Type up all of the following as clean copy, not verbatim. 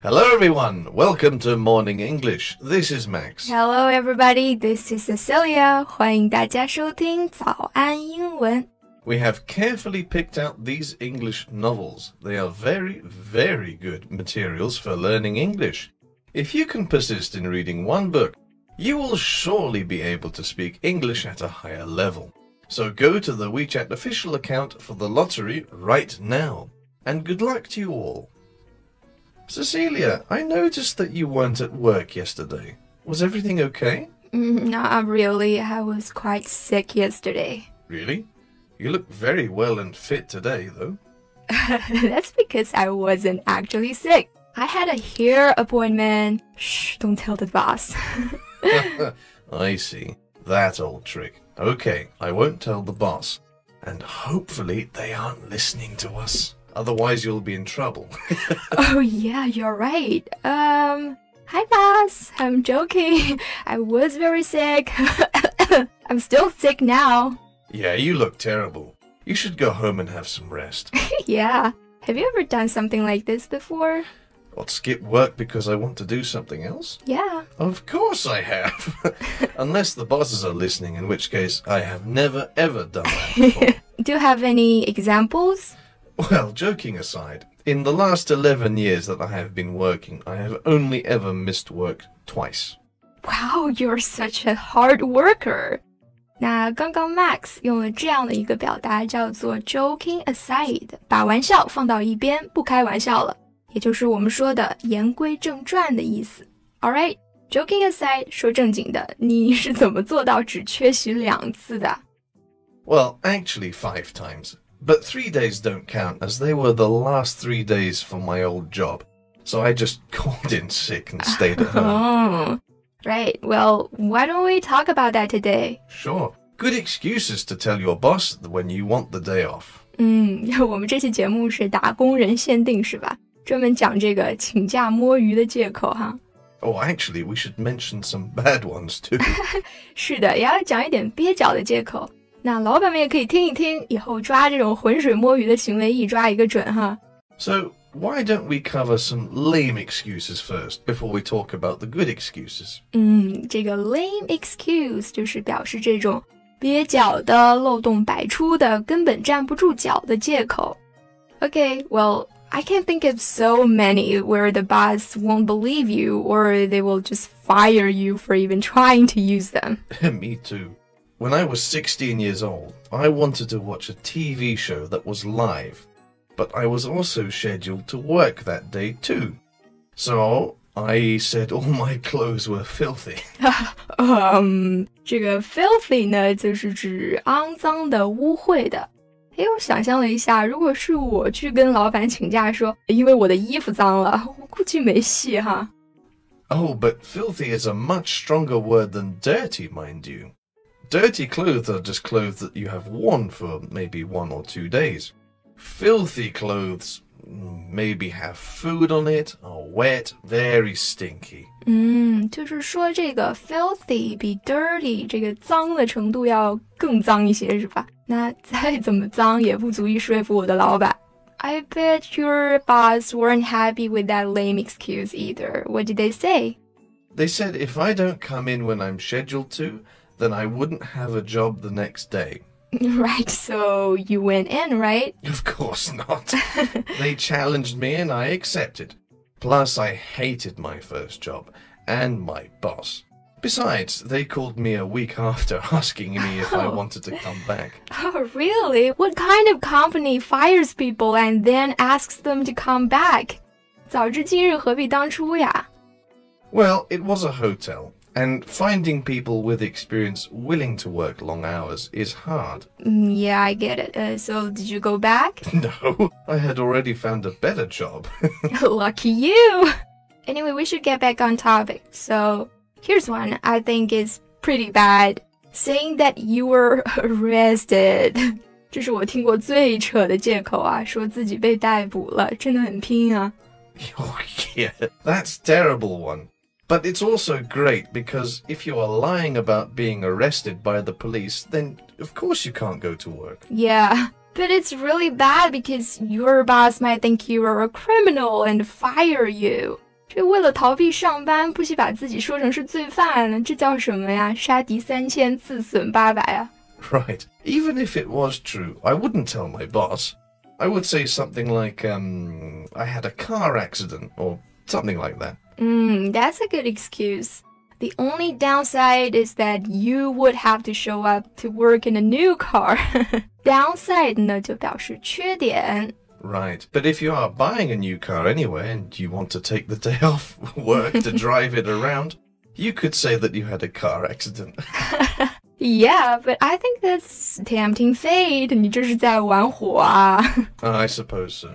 Hello everyone, welcome to Morning English. This is Max. Hello everybody, this is Cecilia. 欢迎大家收听早安英文。We have carefully picked out these English novels. They are very, very good materials for learning English. If you can persist in reading one book, you will surely be able to speak English at a higher level. So go to the WeChat official account for the lottery right now. And good luck to you all. Cecilia, I noticed that you weren't at work yesterday. Was everything okay? Not really. I was quite sick yesterday. Really? You look very well and fit today, though. That's because I wasn't actually sick. I had a hair appointment. Shh, don't tell the boss. I see. That old trick. Okay, I won't tell the boss. And hopefully they aren't listening to us. Otherwise you'll be in trouble. Oh yeah, you're right. Hi boss. I'm joking. I was very sick. I'm still sick now. Yeah, you look terrible. You should go home and have some rest. Yeah. Have you ever done something like this before? What, skip work because I want to do something else? Yeah. Of course I have. Unless the bosses are listening, in which case I have never ever done that before. Do you have any examples? Well, joking aside, in the last 11 years that I have been working, I have only ever missed work twice. Wow, you're such a hard worker. 那刚刚 Max 用了这样的一个表达，叫做 joking aside， 把玩笑放到一边，不开玩笑了，也就是我们说的言归正传的意思。Alright, joking aside， 说正经的，你是怎么做到只缺席2次的？ Well, actually 5 times. But 3 days don't count, as they were the last 3 days for my old job. So I just called in sick and stayed at home. Oh, right. Well, why don't we talk about that today? Sure. Good excuses to tell your boss when you want the day off. 我们这期节目是打工人限定是吧？专门讲这个请假摸鱼的借口哈。Oh, actually, we should mention some bad ones too. 是的，也要讲一点蹩脚的借口。那老板们也可以听一听，以后抓这种浑水摸鱼的行为一抓一个准哈。So, why don't we cover some lame excuses first before we talk about the good excuses? 这个 lame excuse 就是表示这种蹩脚的、漏洞百出的、根本站不住脚的借口。Okay, well, I can think of so many where the boss won't believe you or they will just fire you for even trying to use them. Me too. When I was 16 years old, I wanted to watch a TV show that was live, but I was also scheduled to work that day too. So I said all my clothes were filthy. 这个 filthy 呢，就是指肮脏的、污秽的。我想象了一下，如果是我去跟老板请假说，因为我的衣服脏了，我估计没戏哈。Oh, but filthy is a much stronger word than dirty, mind you. Dirty clothes are just clothes that you have worn for maybe 1 or 2 days. Filthy clothes maybe have food on it, are wet, very stinky. 就是说这个 filthy 比 dirty 这个脏的程度要更脏一些是吧？那再怎么脏也不足以说服我的老板。I bet your boss weren't happy with that lame excuse either. What did they say? They said if I don't come in when I'm scheduled to, then I wouldn't have a job the next day. Right, so you went in, right? Of course not. They challenged me and I accepted. Plus, I hated my first job and my boss. Besides, they called me a week after asking me if I wanted to come back. Oh, really? What kind of company fires people and then asks them to come back? 早知今日何必当初呀? Well, it was a hotel. And finding people with experience willing to work long hours is hard. Yeah, I get it. So did you go back? No, I had already found a better job. Lucky you! Anyway, we should get back on topic. So here's one I think is pretty bad. Saying that you were arrested. 这是我听过最扯的借口啊，说自己被逮捕了，真的很拼啊。Oh yeah, that's a terrible one. But it's also great because if you are lying about being arrested by the police, then of course you can't go to work. Yeah, but it's really bad because your boss might think you are a criminal and fire you. 这为了逃避上班，不惜把自己说成是罪犯了，这叫什么呀？杀敌3000，自损800啊。Right. Even if it was true, I wouldn't tell my boss. I would say something like, I had a car accident or something like that. That's a good excuse. The only downside is that you would have to show up to work in a new car. Downside 呢就表示缺点。Right. But if you are buying a new car anyway and you want to take the day off work to drive it around, you could say that you had a car accident. Yeah, but I think that's tempting fate. 你这是在玩火啊。I suppose so.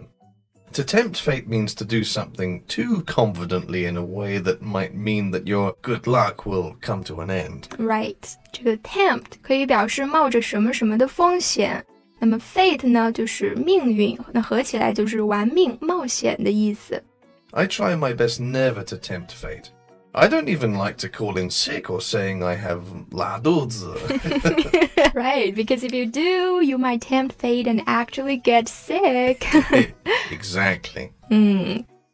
To tempt fate means to do something too confidently in a way that might mean that your good luck will come to an end. Right. 这个 tempt 可以表示冒着什么什么的风险。那么 fate 呢，就是命运，那合起来就是玩命、冒险的意思。I try my best never to tempt fate. I don't even like to call in sick or saying I have 拉肚子。Right, because if you do, you might tempt fate and actually get sick. Exactly.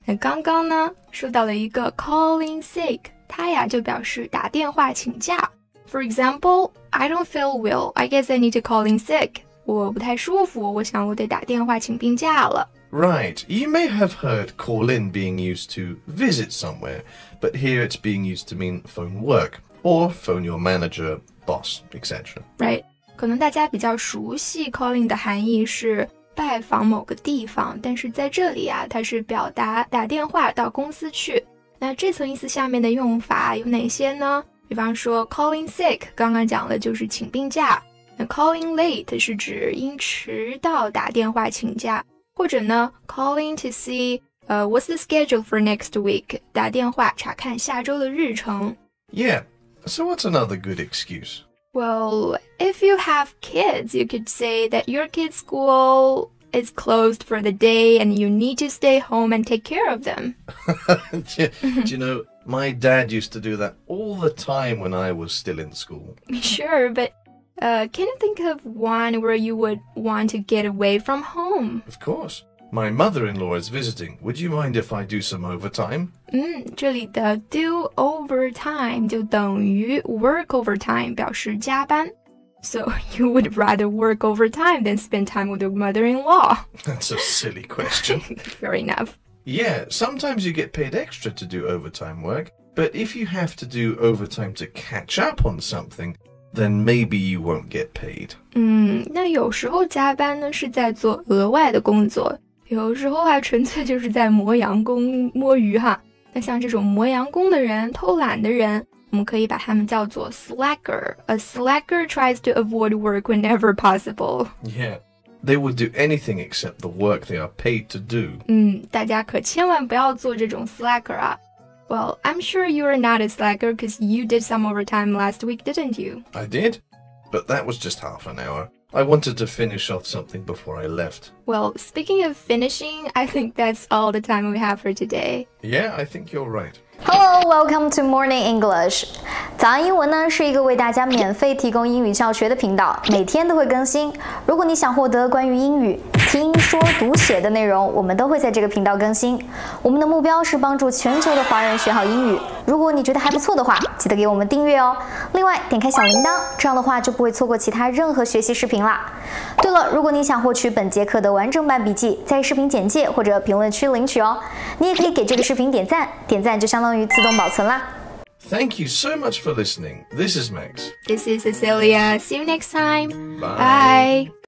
那刚刚呢，说到了一个 calling sick， 它呀就表示打电话请假。For example, I don't feel well. I guess I need to call in sick. 我不太舒服，我想我得打电话请病假了。Right. You may have heard call in being used to visit somewhere, but here it's being used to mean phone work or phone your manager, boss, etc. Right. 可能大家比较熟悉 calling 的含义是拜访某个地方，但是在这里啊，它是表达打电话到公司去。那这层意思下面的用法有哪些呢？比方说 calling sick， 刚刚讲的就是请病假。那 calling late 是指因迟到打电话请假。或者呢 calling to see what's the schedule for next week 打电话查看下周的日程。Yeah, so what's another good excuse? Well, if you have kids, you could say that your kid's school is closed for the day and you need to stay home and take care of them. Do you know, my dad used to do that all the time when I was still in school. Sure, but can you think of one where you would want to get away from home? Of course. My mother-in-law is visiting. Would you mind if I do some overtime? 这里的 do overtime 就等于 work overtime 表示加班。So you would rather work overtime than spend time with your mother-in-law? That's a silly question. Fair enough. Yeah, sometimes you get paid extra to do overtime work, but if you have to do overtime to catch up on something, then maybe you won't get paid. 那有时候加班呢是在做额外的工作，有时候还纯粹就是在磨洋工摸鱼哈。那像这种磨洋工的人、偷懒的人，我们可以把他们叫做 slacker. A slacker tries to avoid work whenever possible. Yeah, they would do anything except the work they are paid to do. 大家可千万不要做这种 slacker 啊。Well, I'm sure you are not a slacker because you did some overtime last week, didn't you? I did, but that was just half an hour. I wanted to finish off something before I left. Well, speaking of finishing, I think that's all the time we have for today. Yeah, I think you're right. Hello, welcome to Morning English. 早安英文呢是一个为大家免费提供英语教学的频道，每天都会更新。如果你想获得关于英语听说读写的内容，我们都会在这个频道更新。我们的目标是帮助全球的华人学好英语。如果你觉得还不错的话，记得给我们订阅哦。另外，点开小铃铛，这样的话就不会错过其他任何学习视频啦。对了，如果你想获取本节课的完整版笔记，在视频简介或者评论区领取哦。你也可以给这个视频点赞，点赞就相当于自动保存啦。Thank you so much for listening. This is Max. This is Cecilia. See you next time. Bye. Bye.